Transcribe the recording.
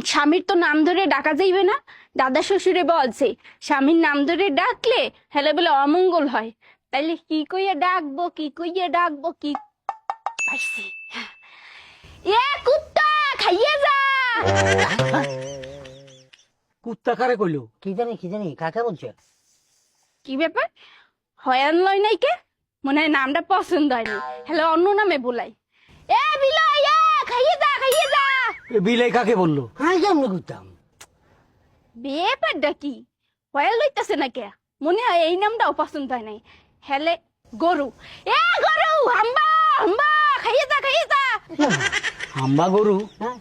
স্বামীর তো নাম ধরে ডাকা যাইবে না। দাদা শ্বশুরে বলছে স্বামীর নাম ধরে ডাকলে হেলে বলে অমঙ্গল হয়। তাইলে কি কইয়া ডাকবো, কি কইয়া ডাকবো, কি পাইছি। এ কুত্তা খাইয়ে যা। কুত্তা কারে কইলো? কি জানি কাকে বলছে? কি ব্যাপার, হয়ান লয় নাই কে? মনে হয় নামটা পছন্দ হয়নি, হ্যালো অন্য নামে বলাই। এ বিলাই, এ খাইয়ে যা, খাইয়ে যা। এ বিলাই কাকে বললো? আমি কেমনে করতাম? ব্যাপারটা কি, হয়াল লইতেছে না কে? মনে হয় এই নামটাও পছন্দ হয় নাই। হেলে গরু, এ গরু হাম্বা হাম্বা, খাইয়ে যা, খাইয়ে যা। হাম্বা গরু? হ্যাঁ